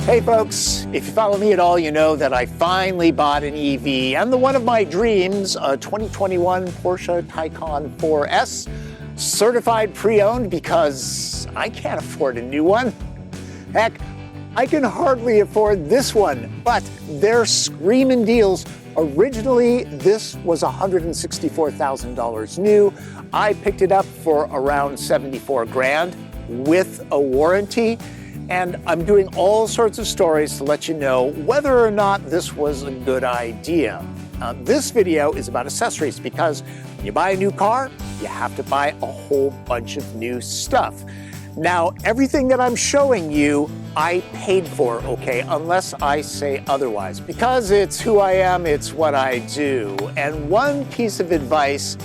Hey folks, if you follow me at all, you know that I finally bought an EV and the one of my dreams, a 2021 Porsche Taycan 4S, certified pre-owned because I can't afford a new one. Heck, I can hardly afford this one, but they're screaming deals. Originally, this was $164,000 new. I picked it up for around 74 grand with a warranty. And I'm doing all sorts of stories to let you know whether or not this was a good idea. This video is about accessories because when you buy a new car, you have to buy a whole bunch of new stuff. Now, everything that I'm showing you, I paid for, okay, unless I say otherwise. Because it's who I am, it's what I do. And one piece of advice,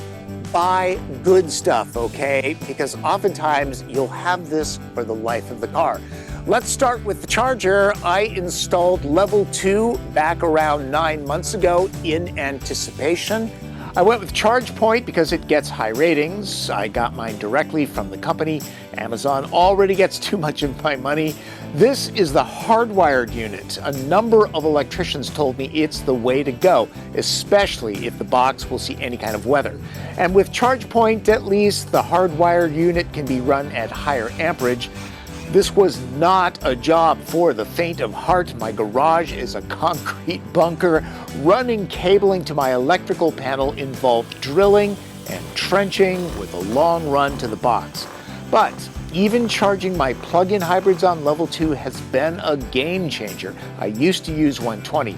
buy good stuff, okay? Because oftentimes you'll have this for the life of the car. Let's start with the charger. I installed level 2 back around 9 months ago in anticipation. I went with ChargePoint because it gets high ratings. I got mine directly from the company. Amazon already gets too much of my money. This is the hardwired unit. A number of electricians told me it's the way to go, especially if the box will see any kind of weather. And with ChargePoint, at least, the hardwired unit can be run at higher amperage. This was not a job for the faint of heart. My garage is a concrete bunker. Running cabling to my electrical panel involved drilling and trenching with a long run to the box. But even charging my plug-in hybrids on level 2 has been a game changer. I used to use 120.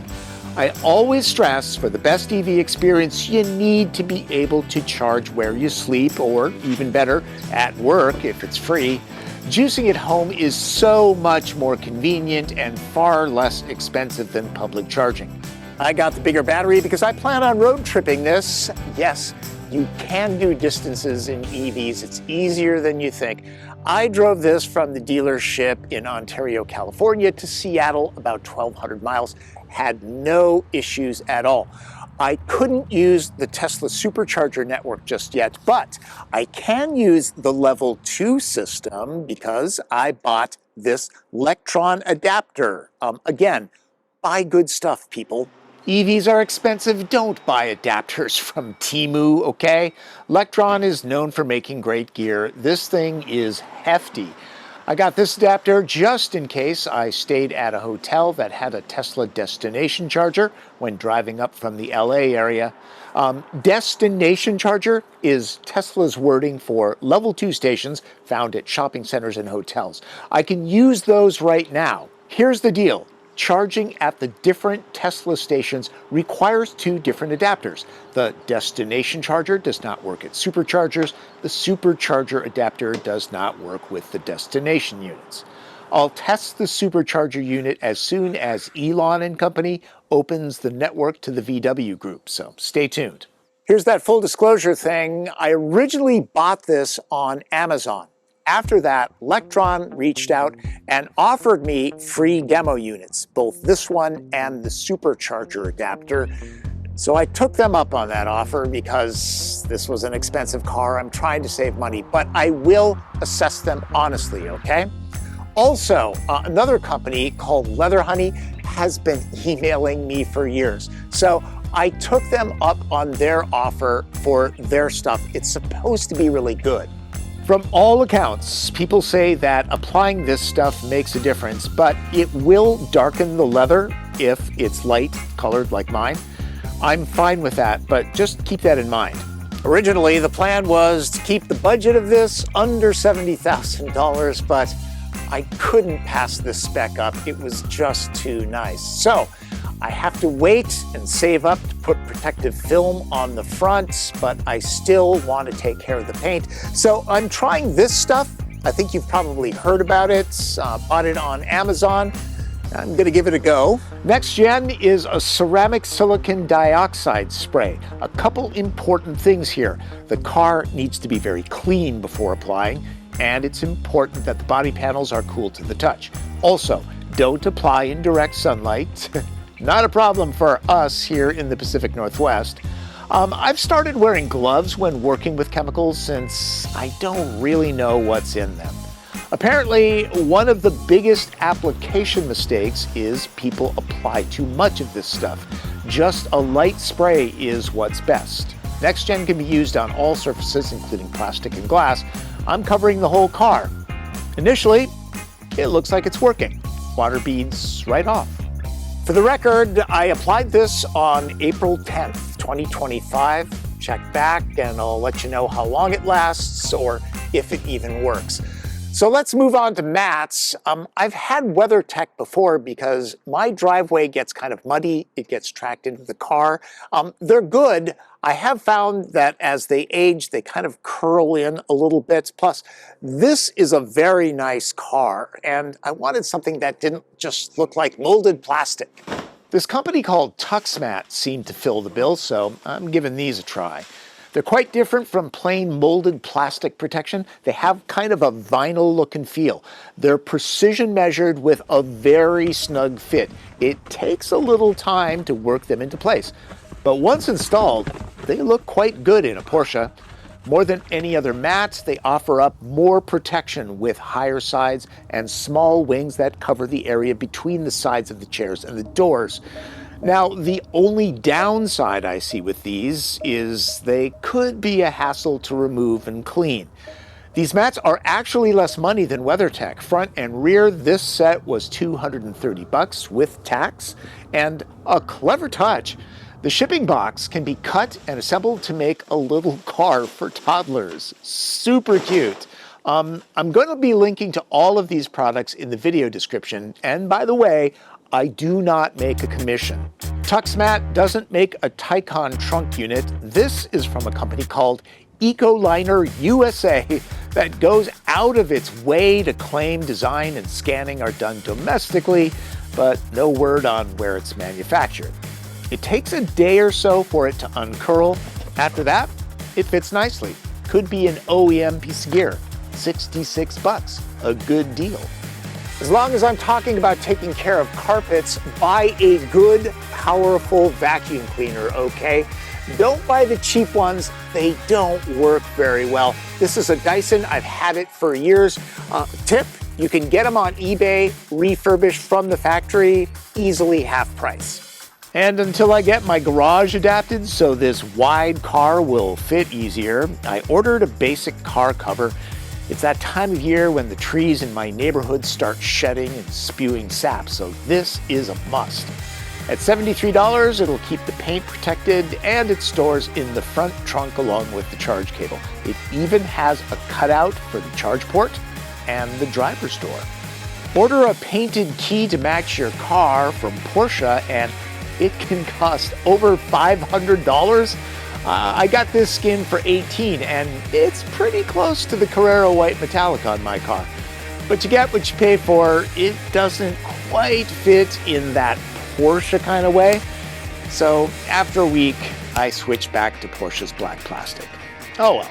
I always stress for the best EV experience, you need to be able to charge where you sleep, or even better, at work if it's free. Juicing at home is so much more convenient and far less expensive than public charging. I got the bigger battery because I plan on road tripping this. Yes, you can do distances in EVs. It's easier than you think. I drove this from the dealership in Ontario, California to Seattle, about 1,200 miles. Had no issues at all. I couldn't use the Tesla supercharger network just yet, but I can use the level 2 system because I bought this Lectron adapter. Again, buy good stuff, people. EVs are expensive. Don't buy adapters from Temu, okay? Lectron is known for making great gear. This thing is hefty. I got this adapter just in case I stayed at a hotel that had a Tesla destination charger when driving up from the LA area. Destination charger is Tesla's wording for level 2 stations found at shopping centers and hotels. I can use those right now. Here's the deal. Charging at the different Tesla stations requires 2 different adapters. The destination charger does not work at superchargers. The supercharger adapter does not work with the destination units. I'll test the supercharger unit as soon as Elon and company opens the network to the VW group, so stay tuned. Here's that full disclosure thing. I originally bought this on Amazon. After that, Lectron reached out and offered me free demo units, both this one and the supercharger adapter. So I took them up on that offer because this was an expensive car. I'm trying to save money, but I will assess them honestly, okay? Also, another company called Leather Honey has been emailing me for years. So I took them up on their offer for their stuff. It's supposed to be really good. From all accounts, people say that applying this stuff makes a difference, but it will darken the leather if it's light colored like mine. I'm fine with that, but just keep that in mind. Originally, the plan was to keep the budget of this under $70,000, but I couldn't pass this spec up. It was just too nice. So I have to wait and save up to put protective film on the front, but I still want to take care of the paint. So I'm trying this stuff. I think you've probably heard about it, bought it on Amazon. I'm gonna give it a go. Nexgen is a ceramic silicon dioxide spray. A couple important things here. The car needs to be very clean before applying, and it's important that the body panels are cool to the touch. Also, don't apply in direct sunlight. Not a problem for us here in the Pacific Northwest. I've started wearing gloves when working with chemicals since I don't really know what's in them. Apparently, one of the biggest application mistakes is people apply too much of this stuff. Just a light spray is what's best. Nexgen can be used on all surfaces, including plastic and glass. I'm covering the whole car. Initially, it looks like it's working. Water beads right off. For the record, I applied this on April 10th, 2025. Check back and I'll let you know how long it lasts or if it even works. So let's move on to mats. I've had WeatherTech before because my driveway gets kind of muddy. It gets tracked into the car. They're good. I have found that as they age, they kind of curl in a little bit. Plus, this is a very nice car, and I wanted something that didn't just look like molded plastic. This company called TuxMat seemed to fill the bill, so I'm giving these a try. They're quite different from plain molded plastic protection. They have kind of a vinyl look and feel. They're precision measured with a very snug fit. It takes a little time to work them into place. But once installed, they look quite good in a Porsche. More than any other mats, they offer up more protection with higher sides and small wings that cover the area between the sides of the chairs and the doors. Now, the only downside I see with these is they could be a hassle to remove and clean. These mats are actually less money than WeatherTech. Front and rear, this set was $230 with tax, and a clever touch. The shipping box can be cut and assembled to make a little car for toddlers. Super cute. I'm going to be linking to all of these products in the video description, and by the way, I do not make a commission. TuxMat doesn't make a Taycan trunk unit. This is from a company called EcoLiner USA that goes out of its way to claim design and scanning are done domestically, but no word on where it's manufactured. It takes a day or so for it to uncurl. After that, it fits nicely. Could be an OEM piece of gear. $66, a good deal. As long as I'm talking about taking care of carpets, buy a good, powerful vacuum cleaner, okay? Don't buy the cheap ones. They don't work very well. This is a Dyson. I've had it for years. Tip, you can get them on eBay, refurbished from the factory, easily half price. And until I get my garage adapted so this wide car will fit easier, I ordered a basic car cover. It's that time of year when the trees in my neighborhood start shedding and spewing sap, so this is a must. At $73, it'll keep the paint protected and it stores in the front trunk along with the charge cable. It even has a cutout for the charge port and the driver's door. Order a painted key to match your car from Porsche and it can cost over $500. I got this skin for $18 and it's pretty close to the Carrera White Metallic on my car. But you get what you pay for. It doesn't quite fit in that Porsche kind of way. So after a week, I switched back to Porsche's black plastic. Oh well.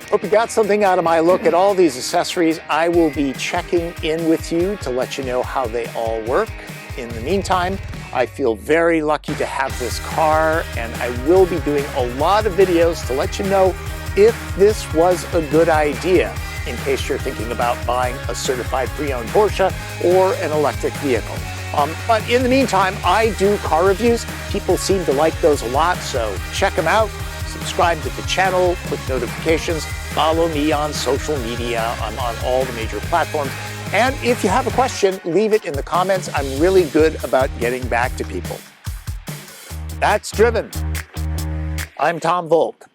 Hope you got something out of my look at all these accessories. I will be checking in with you to let you know how they all work. In the meantime, I feel very lucky to have this car, and I will be doing a lot of videos to let you know if this was a good idea, in case you're thinking about buying a certified pre-owned Porsche or an electric vehicle. But in the meantime, I do car reviews. People seem to like those a lot, so check them out. Subscribe to the channel, click notifications, follow me on social media. I'm on all the major platforms. And if you have a question, leave it in the comments. I'm really good about getting back to people. That's Driven. I'm Tom Volk.